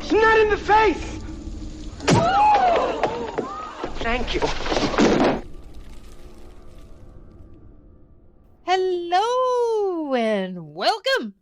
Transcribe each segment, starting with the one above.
It's not in the face! Thank you. Hello and welcome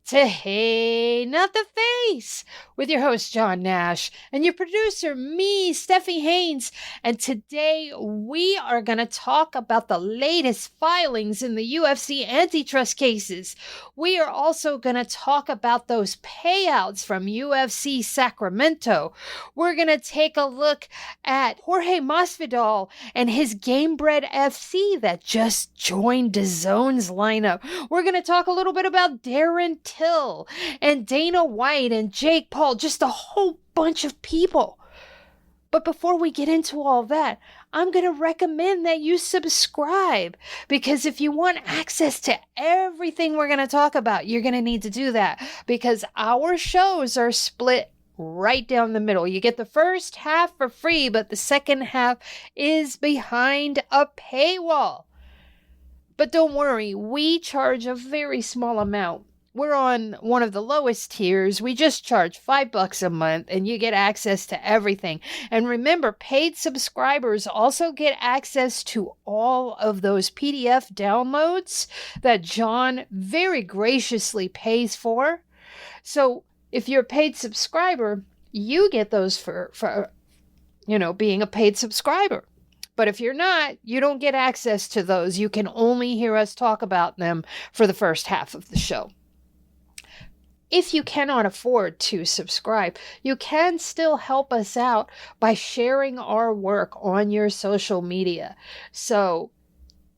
to Hey Not the Face with your host John Nash and your producer me, Steffi Haynes. And today we are going to talk about the latest filings in the UFC antitrust cases. We are also going to talk about those payouts from UFC Sacramento. We're going to take a look at Jorge Masvidal and his Gamebred FC that just joined DAZN's lineup. We're going to talk a little bit about Darren Till and Dana White and Jake Paul, just a whole bunch of people. But before we get into all that, I'm going to recommend that you subscribe, because if you want access to everything we're going to talk about, you're going to need to do that, because our shows are split right down the middle. You get the first half for free, but the second half is behind a paywall. But don't worry, we charge a very small amount. We're on one of the lowest tiers. We just charge $5 a month and you get access to everything. And remember, paid subscribers also get access to all of those PDF downloads that John very graciously pays for. So if you're a paid subscriber, you get those for being a paid subscriber. But if you're not, you don't get access to those. You can only hear us talk about them for the first half of the show. If you cannot afford to subscribe, you can still help us out by sharing our work on your social media. So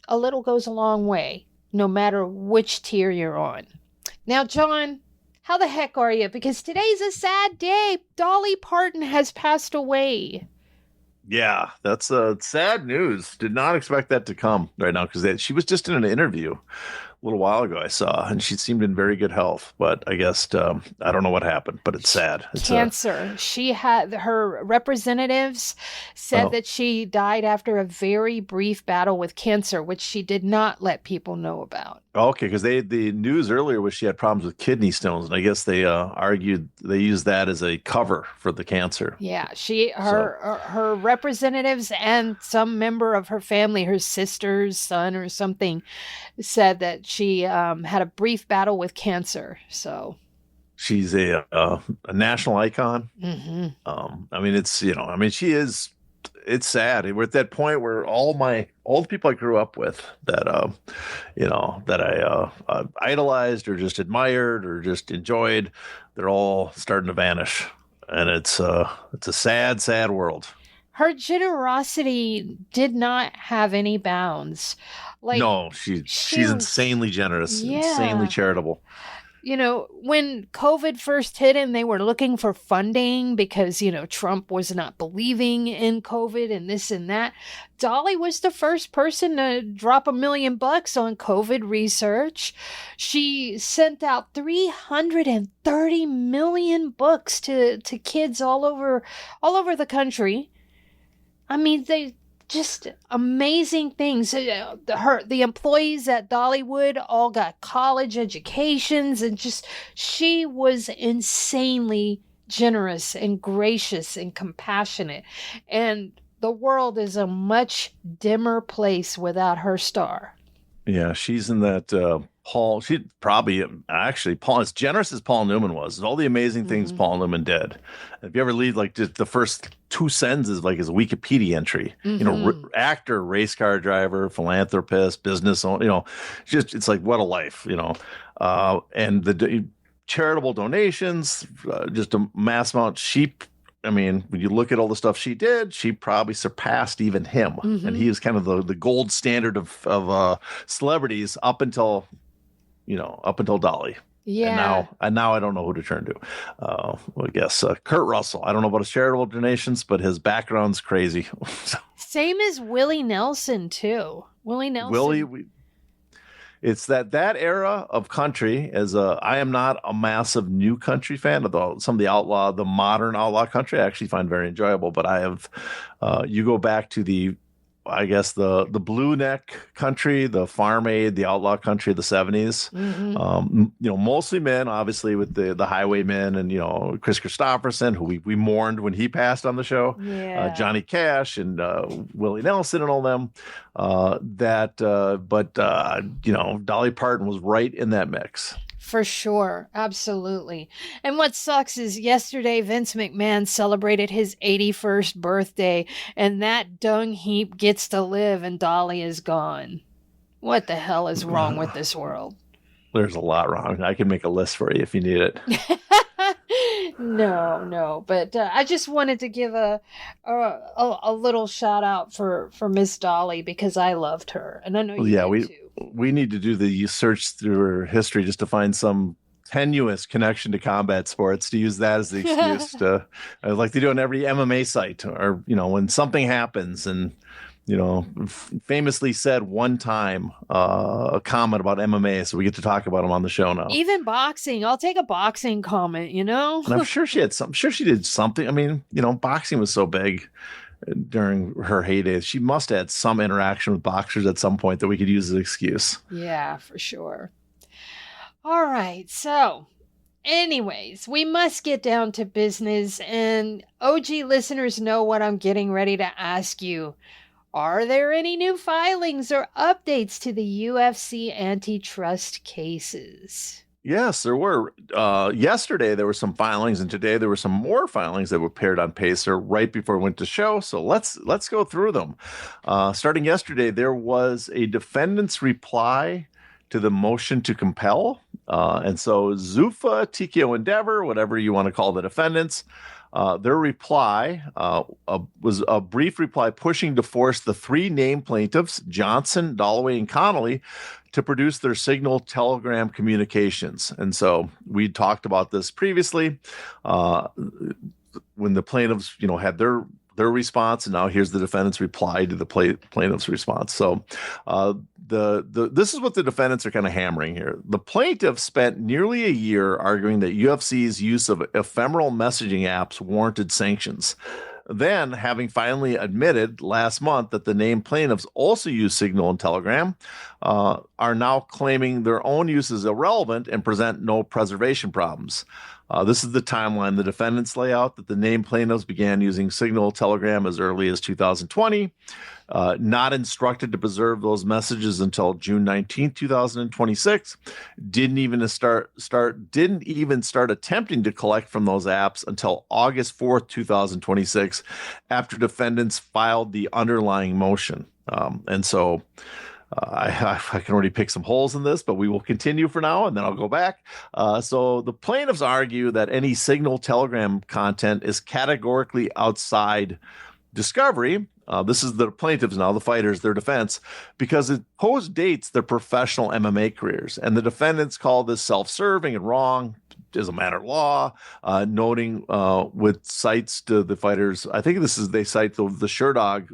a little goes a long way, no matter which tier you're on. Now, John, how the heck are you? Because today's a sad day. Dolly Parton has passed away. Yeah, that's sad news. Did not expect that to come right now, because she was just in an interview a little while ago I saw, and she seemed in very good health. But I guess I don't know what happened, but it's sad. It's cancer. She had her representatives said that she died after a very brief battle with cancer, which she did not let people know about. Okay, because the news earlier was she had problems with kidney stones, and I guess they argued they used that as a cover for the cancer. Yeah, her representatives and some member of her family, her sister's son or something, said that she had a brief battle with cancer. So she's a national icon. Mm-hmm. She is. It's sad. We're at that point where all the people I grew up with that I idolized or just admired or just enjoyed, they're all starting to vanish, and it's a sad, sad world. Her generosity did not have any bounds. No, she's insanely generous, insanely charitable. When COVID first hit and they were looking for funding because, Trump was not believing in COVID and this and that, Dolly was the first person to drop $1 million on COVID research. She sent out 330 million books to kids all over the country. I mean, they just amazing things. The employees at Dollywood all got college educations, and she was insanely generous and gracious and compassionate. And the world is a much dimmer place without her star. Yeah, she's in that Paul. She probably Paul, as generous as Paul Newman was, all the amazing things Paul Newman did. If you ever read just the first two sentences of his Wikipedia entry, actor, race car driver, philanthropist, business owner, it's like, what a life, and the charitable donations, just a mass amount. When you look at all the stuff she did, she probably surpassed even him. Mm-hmm. And he is kind of the gold standard of celebrities up until Dolly. Yeah. And now I don't know who to turn to. I guess Kurt Russell. I don't know about his charitable donations, but his background's crazy. Same as Willie Nelson too. It's that era of country. I am not a massive new country fan, although some of the modern outlaw country I actually find very enjoyable. But I have, you go back to the I guess the blue neck country, the farm aid, the outlaw country of the 70s. Mostly men, obviously, with the highwaymen and, Chris Christopherson, who we mourned when he passed on the show, Johnny Cash and Willie Nelson and all them. But Dolly Parton was right in that mix. For sure. Absolutely. And what sucks is yesterday, Vince McMahon celebrated his 81st birthday, and that dung heap gets to live and Dolly is gone. What the hell is wrong with this world? There's a lot wrong. I can make a list for you if you need it. No. But I just wanted to give a little shout out for Miss Dolly because I loved her. And I know you did too. We need to do the search through her history just to find some tenuous connection to combat sports, to use that as the excuse to, like they do on every MMA site, or, when something happens and, famously said one time a comment about MMA, so we get to talk about them on the show now. Even boxing. I'll take a boxing comment, And I'm sure she had some, I'm sure she did something. I mean, boxing was so big during her heyday. She must have had some interaction with boxers at some point that we could use as an excuse. Yeah, for sure. All right. So anyways, we must get down to business, and OG listeners know what I'm getting ready to ask you. Are there any new filings or updates to the UFC antitrust cases? Yes, there were. Yesterday, there were some filings, and today there were some more filings that were appeared on Pacer right before we went to show. So let's go through them. Starting yesterday, there was a defendant's reply to the motion to compel. And so Zuffa, TKO Endeavor, whatever you want to call the defendants, their reply was a brief reply pushing to force the three named plaintiffs, Johnson, Dalloway, and Connolly, to produce their signal telegram communications. And so we talked about this previously when the plaintiffs, had their response, and now here's the defendant's reply to the plaintiff's response. So this is what the defendants are kind of hammering here. The plaintiffs spent nearly a year arguing that UFC's use of ephemeral messaging apps warranted sanctions. Then, having finally admitted last month that the named plaintiffs also use Signal and Telegram, are now claiming their own use is irrelevant and present no preservation problems. This is the timeline the defendants lay out, that the named plaintiffs began using Signal Telegram as early as 2020, not instructed to preserve those messages until June 19, 2026, didn't even start attempting to collect from those apps until August 4th, 2026, after defendants filed the underlying motion. And so I can already pick some holes in this, but we will continue for now, and then I'll go back. So the plaintiffs argue that any Signal Telegram content is categorically outside discovery. This is the plaintiffs now, the fighters, their defense, because it post-dates their professional MMA careers. And the defendants call this self-serving and wrong as a matter of law, noting with cites to the fighters. I think they cite the Sherdog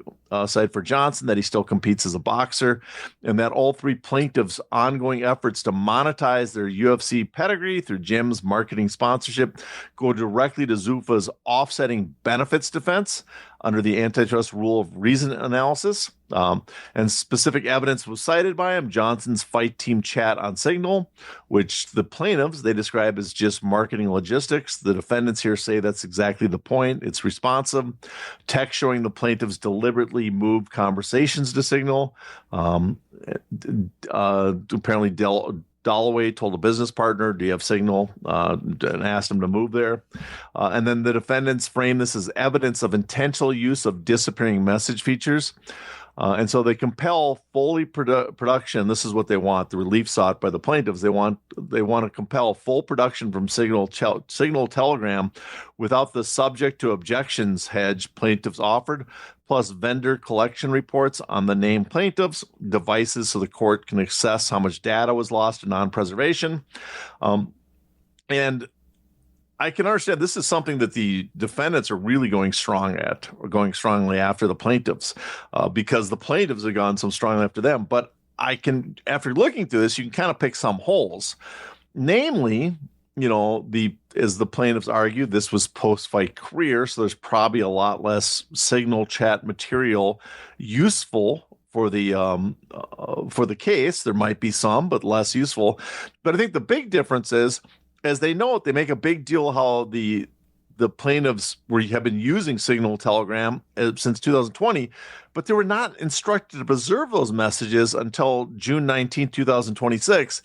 site for Johnson, that he still competes as a boxer, and that all three plaintiffs' ongoing efforts to monetize their UFC pedigree through gyms, marketing, sponsorship go directly to Zuffa's offsetting benefits defense under the antitrust rule of reason analysis. And specific evidence was cited by him. Johnson's fight team chat on Signal, which the plaintiffs, they describe as just marketing logistics. The defendants here say that's exactly the point. It's responsive. Text showing the plaintiffs deliberately moved conversations to Signal. Apparently Dalloway told a business partner, do you have Signal, and asked him to move there. And then the defendants frame this as evidence of intentional use of disappearing message features. And so they compel fully production. This is what they want. The relief sought by the plaintiffs. They want to compel full production from Signal Telegram without the subject to objections hedge plaintiffs offered, plus vendor collection reports on the named plaintiffs' devices so the court can assess how much data was lost to non-preservation. And I can understand this is something that the defendants are really going strongly after the plaintiffs, because the plaintiffs have gone so strongly after them. But after looking through this, you can kind of pick some holes. Namely, as the plaintiffs argue, this was post-fight career, so there's probably a lot less signal chat material useful for the case. There might be some, but less useful. But I think the big difference is, as they note, they make a big deal how the plaintiffs have been using Signal Telegram since 2020, but they were not instructed to preserve those messages until June 19, 2026.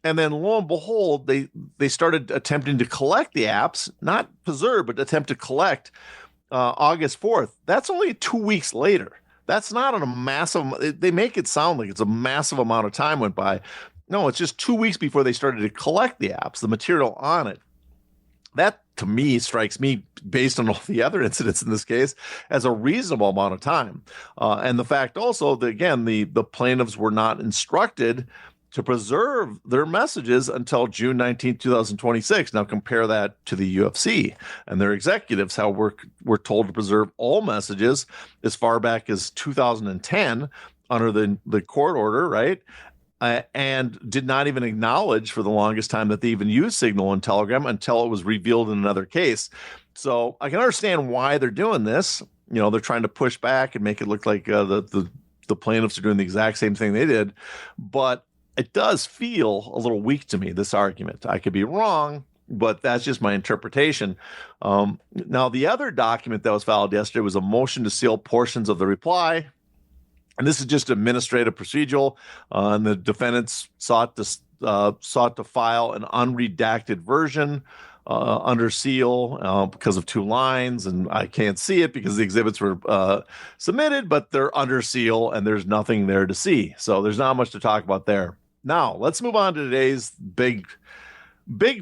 And then lo and behold, they started attempting to collect the apps, not preserve, but attempt to collect August 4th. That's only 2 weeks later. That's not a massive, they make it sound like it's a massive amount of time went by. No, it's just 2 weeks before they started to collect the apps, the material on it. That, to me, strikes me, based on all the other incidents in this case, as a reasonable amount of time. And the fact also that, again, the plaintiffs were not instructed to preserve their messages until June 19, 2026. Now compare that to the UFC and their executives, how we're told to preserve all messages as far back as 2010 under the court order, right? And did not even acknowledge for the longest time that they even used Signal and Telegram until it was revealed in another case. So I can understand why they're doing this. They're trying to push back and make it look like the plaintiffs are doing the exact same thing they did. But it does feel a little weak to me, this argument. I could be wrong, but that's just my interpretation. Now, the other document that was filed yesterday was a motion to seal portions of the reply. And this is just administrative procedural. And the defendants sought to file an unredacted version under seal because of 2 lines. And I can't see it because the exhibits were submitted, but they're under seal and there's nothing there to see. So there's not much to talk about there. Now, let's move on to today's big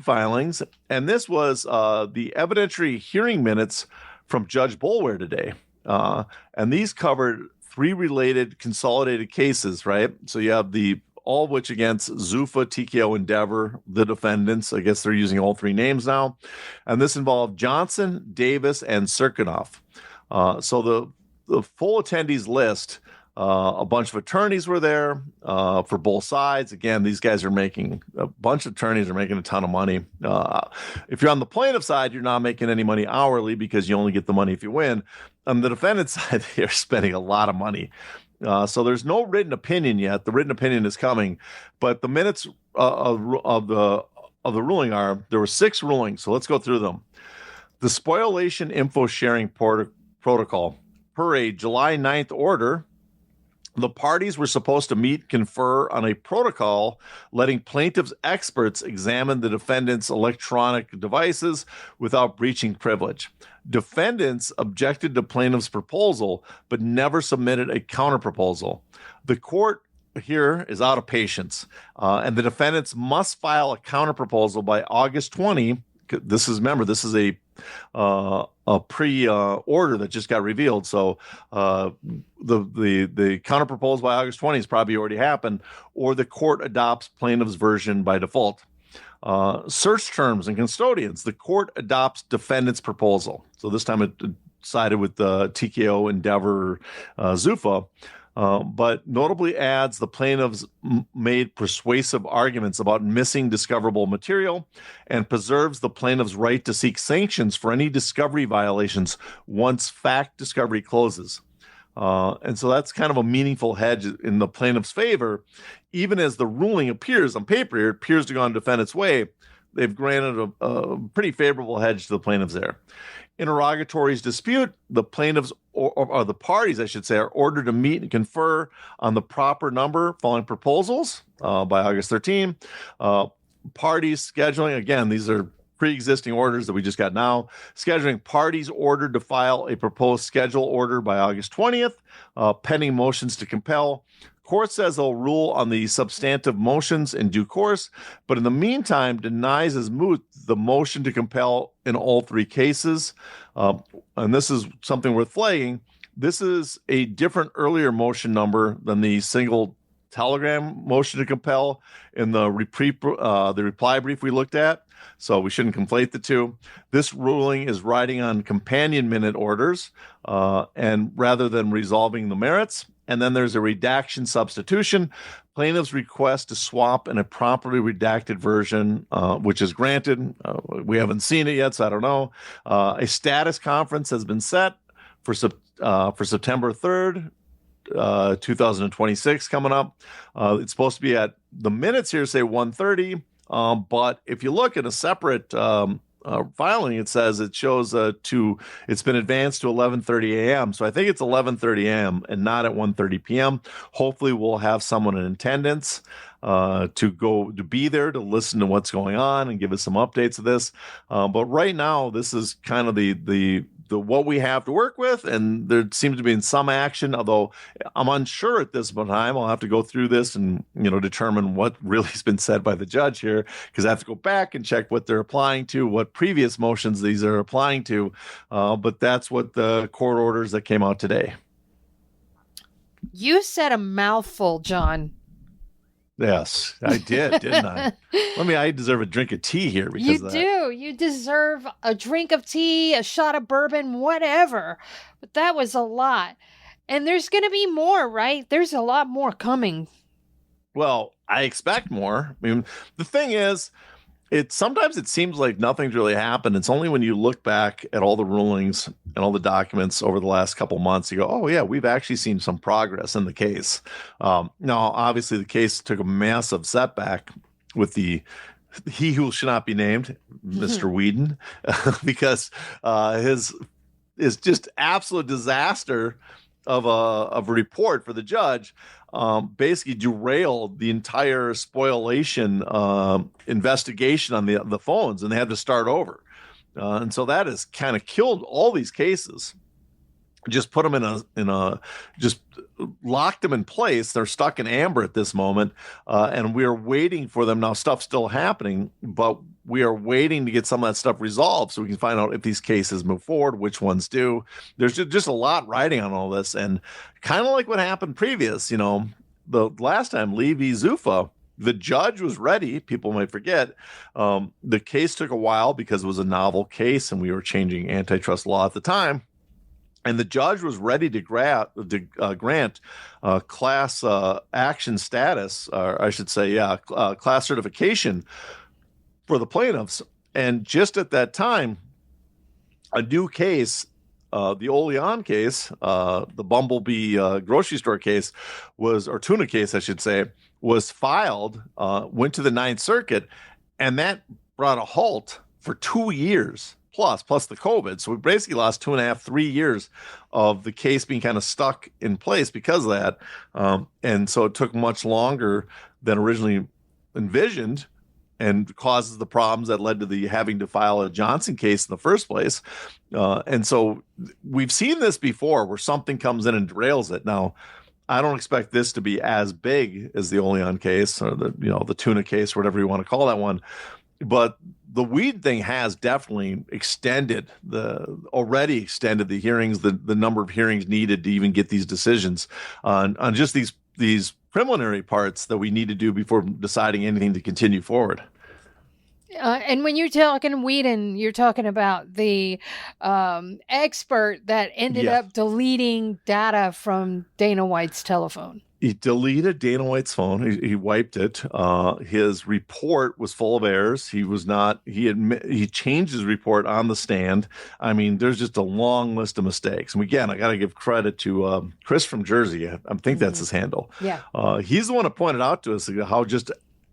filings. And this was the evidentiary hearing minutes from Judge Boulware today. And these covered 3 related consolidated cases, right? So you have all of which against Zuffa, TKO, Endeavor, the defendants. I guess they're using all 3 names now. And this involved Johnson, Davis, and Serkinov. So the full attendees list, a bunch of attorneys were there for both sides. Again, these guys a bunch of attorneys are making a ton of money. If you're on the plaintiff side, you're not making any money hourly because you only get the money if you win. On the defendant side, they're spending a lot of money. So there's no written opinion yet. The written opinion is coming, but the minutes of the ruling there were 6 rulings. So let's go through them. The spoliation info sharing protocol. Per a July 9th order, the parties were supposed to meet, confer on a protocol letting plaintiffs' experts examine the defendants' electronic devices without breaching privilege. Defendants objected to plaintiffs' proposal, but never submitted a counterproposal. The court here is out of patience, and the defendants must file a counterproposal by August 20. This is a pre-order that just got revealed. So the counterproposal by August 20 has probably already happened, or the court adopts plaintiff's version by default. Search terms and custodians. The court adopts defendant's proposal. So this time it sided with the TKO, Endeavor, Zuffa. But notably adds the plaintiffs made persuasive arguments about missing discoverable material and preserves the plaintiff's right to seek sanctions for any discovery violations once fact discovery closes. And so that's kind of a meaningful hedge in the plaintiff's favor. Even as the ruling appears on paper, it appears to go on defendant's way, they've granted a pretty favorable hedge to the plaintiffs there. Interrogatories dispute, the plaintiffs or the parties, I should say, are ordered to meet and confer on the proper number following proposals by August 13. Parties scheduling, again, these are pre-existing orders that we just got now. Scheduling parties ordered to file a proposed schedule order by August 20th, pending motions to compel. Court says they'll rule on the substantive motions in due course, but in the meantime denies as moot the motion to compel in all 3 cases. And this is something worth flagging. This is a different earlier motion number than the single telegram motion to compel in the reply brief we looked at. So we shouldn't conflate the two. This ruling is riding on companion minute orders and rather than resolving the merits. And then there's a redaction substitution. Plaintiff's request to swap in a properly redacted version, which is granted. We haven't seen it yet, so I don't know. A status conference has been set for September 3rd, 2026 coming up. It's supposed to be at the minutes here say 1:30, but if you look at a separate filing, it says it shows it's been advanced to 11:30 a.m. So I think it's 11:30 a.m. and not at 1:30 p.m. Hopefully we'll have someone in attendance to be there to listen to what's going on and give us some updates of this. But right now, this is kind of the what we have to work with, and there seems to be some action, although I'm unsure at this time. I'll have to go through this and determine what really has been said by the judge here, because I have to go back and check what they're applying to, what previous motions these are applying to, but that's what the court orders that came out today. You said a mouthful, John. Yes, I did, didn't I? I deserve a drink of tea here because you do. You deserve a drink of tea, a shot of bourbon, whatever. But that was a lot. And there's going to be more, right? There's a lot more coming. Well, I expect more. The thing is, sometimes it seems like nothing's really happened. It's only when you look back at all the rulings and all the documents over the last couple months, you go, oh yeah, we've actually seen some progress in the case. Now, obviously the case took a massive setback with he who should not be named, Mr. Whedon, because his just absolute disaster of a report for the judge basically derailed the entire spoliation investigation on the phones, and they had to start over. And so that has kind of killed all these cases. Just put them just locked them in place. They're stuck in amber at this moment, and we are waiting for them. Now, stuff's still happening, but we are waiting to get some of that stuff resolved so we can find out if these cases move forward, which ones do. There's just a lot riding on all this, and kind of like what happened previous, the last time, Lee v. Zuffa, the judge was ready. People might forget. The case took a while because it was a novel case, and we were changing antitrust law at the time. And the judge was ready to grant class action status, or I should say, class certification for the plaintiffs. And just at that time, a new case, the Oleon case, the Bumblebee grocery store case or tuna case, I should say, was filed, went to the Ninth Circuit, and that brought a halt for 2 years. Plus the COVID. So we basically lost 2.5, 3 years of the case being kind of stuck in place because of that. And so it took much longer than originally envisioned and causes the problems that led to the having to file a Johnson case in the first place. And so we've seen this before where something comes in and derails it. Now, I don't expect this to be as big as the Oleon case or the tuna case, whatever you want to call that one. But the weed thing has definitely already extended the hearings, the number of hearings needed to even get these decisions on just these preliminary parts that we need to do before deciding anything to continue forward. And when you're talking Whedon, you're talking about the expert that ended up deleting data from Dana White's telephone. He deleted Dana White's phone. He wiped it. His report was full of errors. He changed his report on the stand. There's just a long list of mistakes. And again, I got to give credit to Chris from Jersey. I think that's his handle. Yeah. He's the one who pointed out to us how just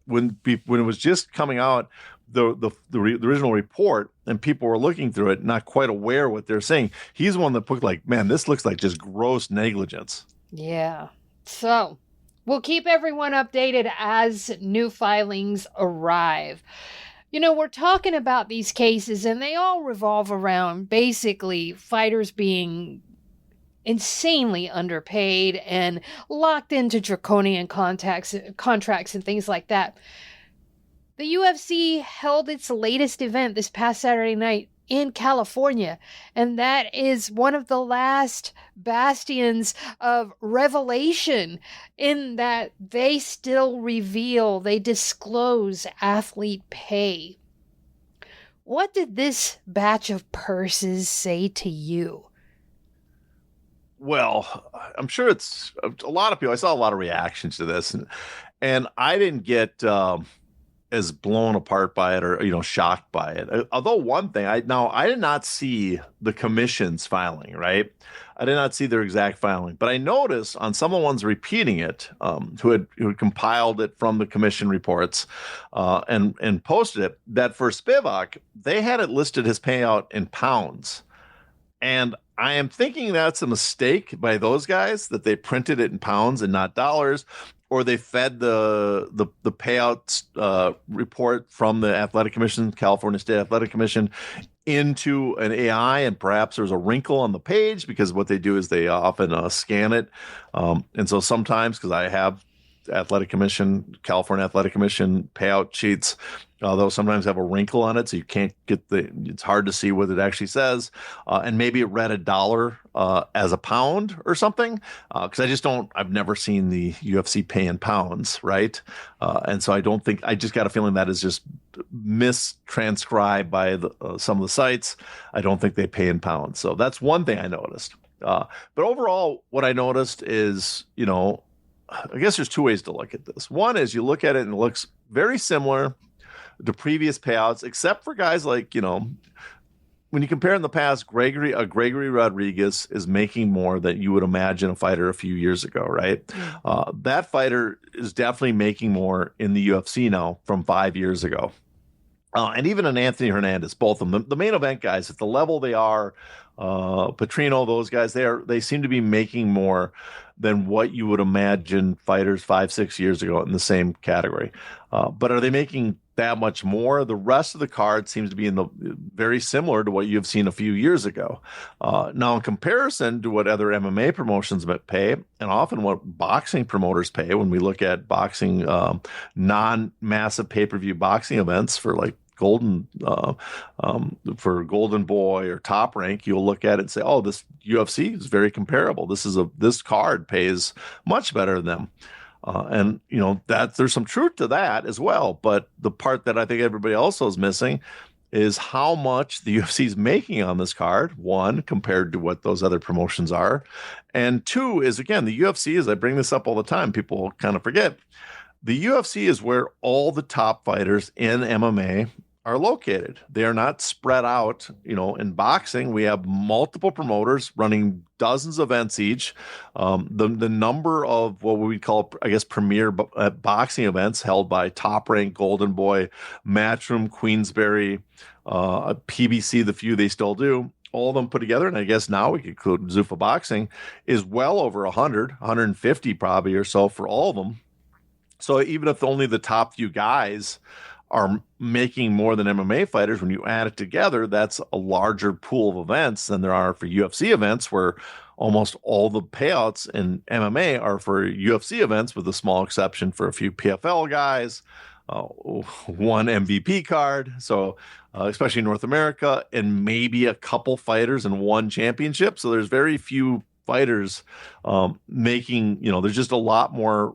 when it was just coming out, the original report, and people were looking through it, not quite aware what they're saying. He's the one that put man, this looks like just gross negligence. Yeah. So we'll keep everyone updated as new filings arrive. We're talking about these cases, and they all revolve around basically fighters being insanely underpaid and locked into draconian contracts and things like that. The UFC held its latest event this past Saturday night in California, and that is one of the last bastions of revelation in that they still they disclose athlete pay. What did this batch of purses say to you? Well, I'm sure it's a lot of people. I saw a lot of reactions to this, And I didn't get as blown apart by it or shocked by it. Although one thing I did not see the commission's filing, right? I did not see their exact filing, but I noticed on some of the ones repeating it, who had compiled it from the commission reports, and posted it, that for Spivak they had it listed his payout in pounds, and I am thinking that's a mistake by those guys, that they printed it in pounds and not dollars, or they fed the payouts report from the Athletic Commission, California State Athletic Commission, into an AI, and perhaps there's a wrinkle on the page, because what they do is they often scan it. And so sometimes, because I have California Athletic Commission payout sheets, they'll sometimes have a wrinkle on it, so you can't get it's hard to see what it actually says. And maybe it read $1 as a pound or something, because I've never seen the UFC pay in pounds, right? And so I just got a feeling that is just mistranscribed by some of the sites. I don't think they pay in pounds. So that's one thing I noticed. But overall, what I noticed is, I guess there's two ways to look at this. One is you look at it and it looks very similar to previous payouts, except for guys like, when you compare in the past, Gregory Rodriguez is making more than you would imagine a fighter a few years ago, right? That fighter is definitely making more in the UFC now from 5 years ago. And even an Anthony Hernandez, both of them, the main event guys, at the level they are, Petrino, those guys, they seem to be making more than what you would imagine fighters 5-6 years ago in the same category. But are they making that much more? The rest of the card seems to be very similar to what you've seen a few years ago. Now, in comparison to what other MMA promotions pay, and often what boxing promoters pay, when we look at boxing, non-massive pay-per-view boxing events for like Golden Boy or Top Rank, you'll look at it and say, "Oh, this UFC is very comparable. This card pays much better than them." And that there's some truth to that as well. But the part that I think everybody also is missing is how much the UFC is making on this card. One, compared to what those other promotions are, and two is, again, the UFC. As I bring this up all the time, people kind of forget. The UFC is where all the top fighters in MMA are located. They are not spread out. In boxing, we have multiple promoters running dozens of events each. The number of what we call, I guess, premier boxing events held by Top Rank, Golden Boy, Matchroom, Queensberry, PBC, the few they still do, all of them put together, and I guess now we could include Zuffa Boxing, is well over 100, 150 probably or so for all of them. So even if only the top few guys are making more than MMA fighters, when you add it together, that's a larger pool of events than there are for UFC events, where almost all the payouts in MMA are for UFC events, with a small exception for a few PFL guys, one MVP card. So especially in North America, and maybe a couple fighters and one championship. So there's very few fighters making, there's just a lot more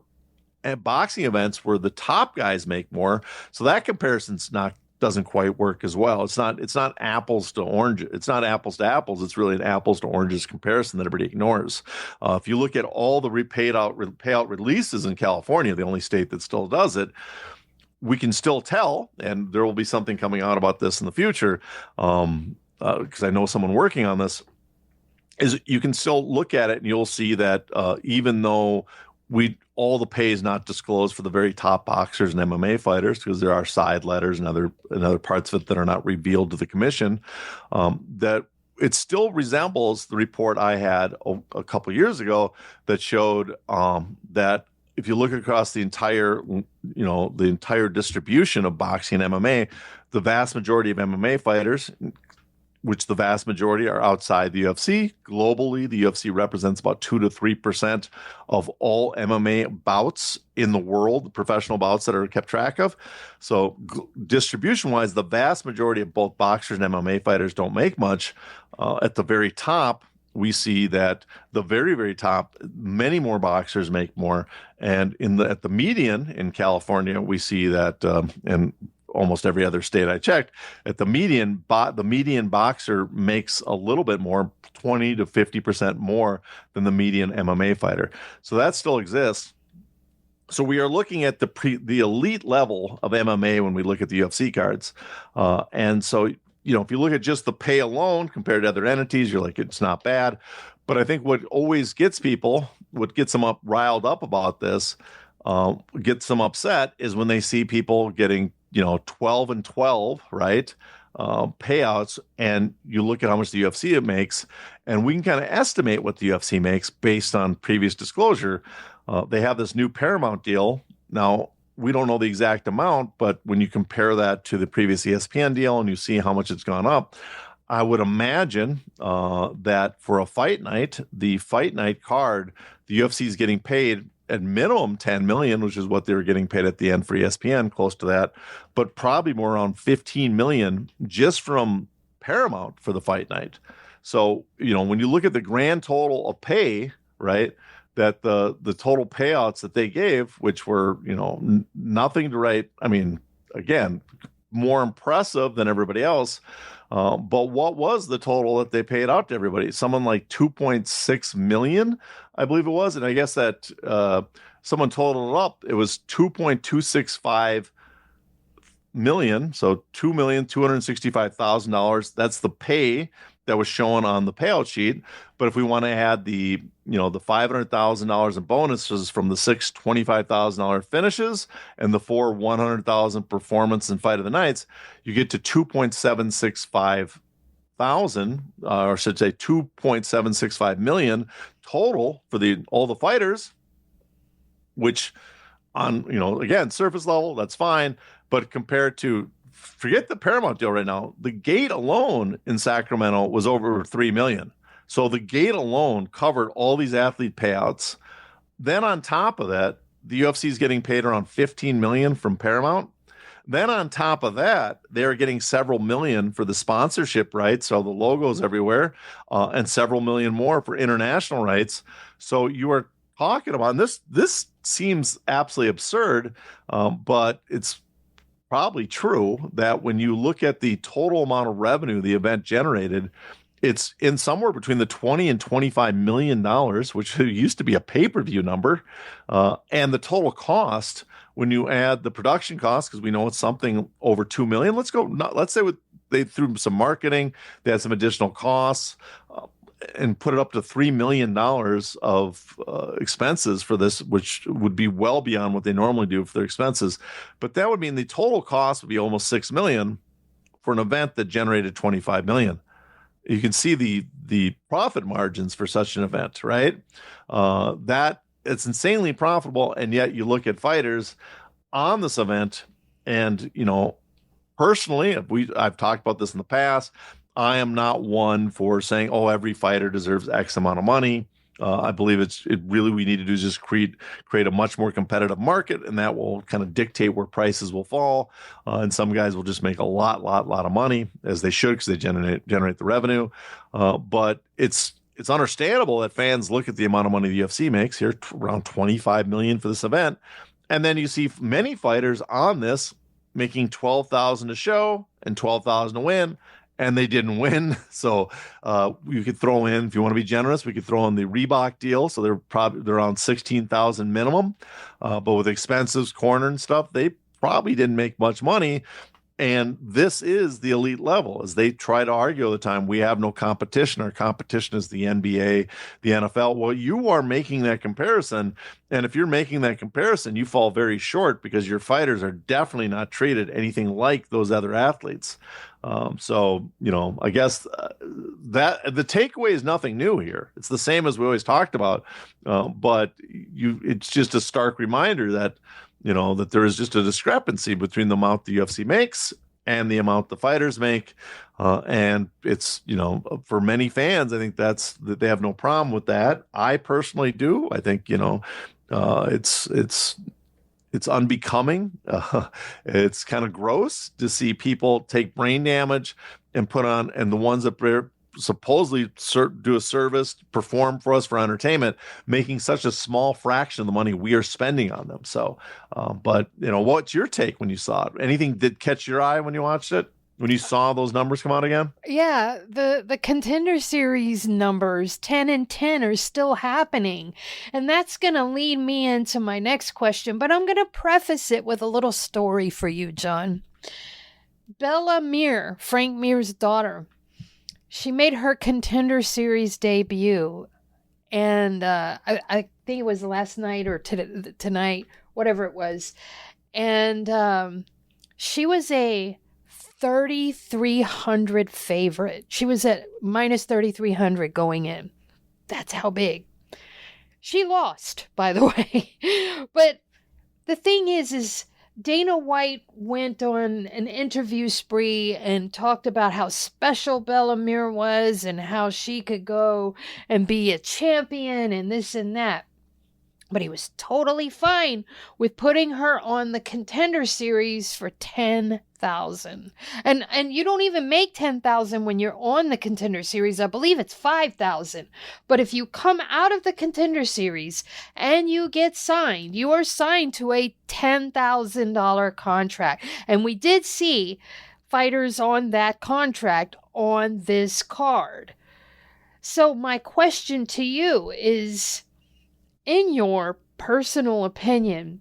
at boxing events where the top guys make more. So that comparison's doesn't quite work as well. It's not apples to oranges. It's not apples to apples. It's really an apples to oranges comparison that everybody ignores. If you look at all the payout releases in California, the only state that still does it, we can still tell, and there will be something coming out about this in the future, because I know someone working on this, is you can still look at it and you'll see that even though all the pay is not disclosed for the very top boxers and MMA fighters, because there are side letters and other parts of it that are not revealed to the commission, that it still resembles the report I had a couple years ago that showed that if you look across the entire distribution of boxing and MMA, the vast majority of MMA fighters, which the vast majority are outside the UFC. Globally, the UFC represents about 2 to 3% of all MMA bouts in the world, professional bouts that are kept track of. So distribution-wise, the vast majority of both boxers and MMA fighters don't make much. At the very top, we see that the very, very top, many more boxers make more. And at the median in California, we see that, and almost every other state I checked, at the median boxer makes a little bit more, 20 to 50% more than the median MMA fighter. So that still exists. So we are looking at the elite level of MMA when we look at the UFC cards. And so, if you look at just the pay alone compared to other entities, you're like, it's not bad. But I think what always gets people, what gets them riled up about this, gets them upset is when they see people getting, 12 and 12, right? Payouts, and you look at how much the UFC makes, and we can kind of estimate what the UFC makes based on previous disclosure. They have this new Paramount deal. Now, we don't know the exact amount, but when you compare that to the previous ESPN deal and you see how much it's gone up, I would imagine that for a fight night, the fight night card, the UFC is getting paid at minimum 10 million, which is what they were getting paid at the end for ESPN, close to that, but probably more around 15 million just from Paramount for the fight night. So, when you look at the grand total of pay, right, that the total payouts that they gave, which were, nothing to write. I mean, again, more impressive than everybody else. But what was the total that they paid out to everybody? Someone like 2.6 million, I believe it was. And I guess that someone totaled it up. It was 2.265 million. So $2,265,000. That's the pay that was shown on the payout sheet. But if we want to add the $500,000 in bonuses from the 6 $25,000 finishes and the 4 $100,000 performance and fight of the nights, you get to 2.765 thousand, or I should say 2.765 million total for all the fighters, which on, again, surface level, that's fine. But compared to, forget the Paramount deal right now, the gate alone in Sacramento was over 3 million. So the gate alone covered all these athlete payouts. Then on top of that, the UFC is getting paid around 15 million from Paramount. Then on top of that, they're getting several million for the sponsorship rights, so the logos everywhere, and several million more for international rights. So you are talking about this seems absolutely absurd, but it's probably true that when you look at the total amount of revenue the event generated, it's in somewhere between the 20 and $25 million, which used to be a pay-per-view number, and the total cost when you add the production costs, because we know it's something over 2 million. Let's say they threw some marketing, they had some additional costs, and put it up to $3 million of expenses for this, which would be well beyond what they normally do for their expenses. But that would mean the total cost would be almost 6 million for an event that generated 25 million. You can see the profit margins for such an event, right? That it's insanely profitable, and yet you look at fighters on this event, and personally, I've talked about this in the past. I am not one for saying, oh, every fighter deserves X amount of money. I believe we need to do is just create a much more competitive market, and that will kind of dictate where prices will fall. And some guys will just make a lot of money, as they should, because they generate the revenue. But it's understandable that fans look at the amount of money the UFC makes here, around 25 million for this event, and then you see many fighters on this making 12,000 a show and 12,000 to win. And they didn't win. So you could throw in, if you want to be generous, we could throw in the Reebok deal. So they're around 16,000 minimum. But with expenses, corner and stuff, they probably didn't make much money. And this is the elite level. As they try to argue all the time, we have no competition. Our competition is the NBA, the NFL. Well, you are making that comparison. And if you're making that comparison, you fall very short, because your fighters are definitely not treated anything like those other athletes. So, I guess that the takeaway is nothing new here. It's the same as we always talked about. But it's just a stark reminder that, that there is just a discrepancy between the amount the UFC makes and the amount the fighters make. And it's, for many fans, I think that they have no problem with that. I personally do. I think, it's unbecoming. It's kind of gross to see people take brain damage and put on, and the ones that supposedly do a service, perform for us for entertainment, making such a small fraction of the money we are spending on them. So, but what's your take when you saw it? Anything did catch your eye when you watched it? when you saw those numbers come out again? Yeah, the Contender Series numbers 10 and 10 are still happening. And that's going to lead me into my next question, but I'm going to preface it with a little story for you, John. Bella Mir, Frank Mir's daughter, she made her Contender Series debut. And I think it was last night or tonight, whatever it was. And she was a 3,300 favorite. She was at minus 3,300 going in. That's how big. She lost, by the way. But the thing is Dana White went on an interview spree and talked about how special Bella Mir was and how she could go and be a champion and this and that. But he was totally fine with putting her on the Contender Series for $10,000. And you don't even make $10,000 when you're on the Contender Series. I believe it's $5,000. But if you come out of the Contender Series and you get signed, you are signed to a $10,000 contract. And we did see fighters on that contract on this card. So my question to you is, in your personal opinion,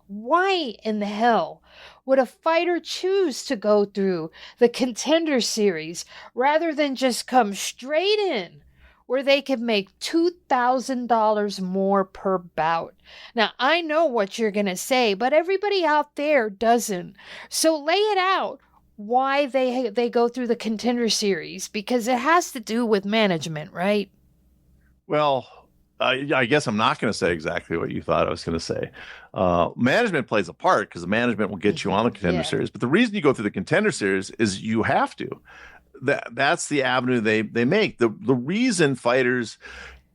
why in the hell would a fighter choose to go through the Contender Series rather than just come straight in where they could make $2,000 more per bout? Now, I know what you're going to say, but everybody out there doesn't. So lay it out why they go through the Contender Series, because it has to do with management, right? Well, I guess I'm not going to say exactly what you thought I was going to say. Management plays a part because the management will get you on the Contender Series. But the reason you go through the Contender Series is you have to. That's the avenue they make. The reason fighters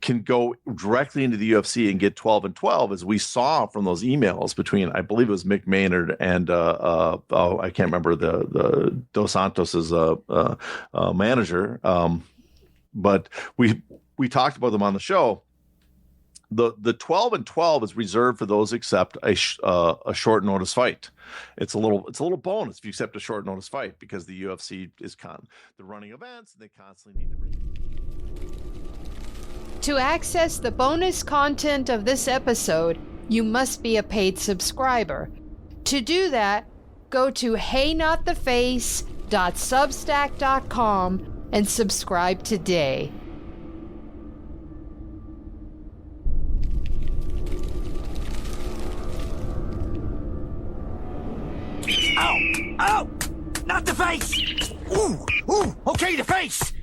can go directly into the UFC and get 12 and 12, as we saw from those emails between, I believe it was Mick Maynard and I can't remember the Dos Santos's manager, but we talked about them on the show. The 12 and 12 is reserved for those who accept a short notice fight. It's a little bonus if you accept a short notice fight, because the UFC is they're running events and they constantly need to bring. To access the bonus content of this episode, you must be a paid subscriber. To do that, go to heynottheface.substack.com and subscribe today. Ow! Ow! Not the face! Ooh! Ooh! Okay, the face!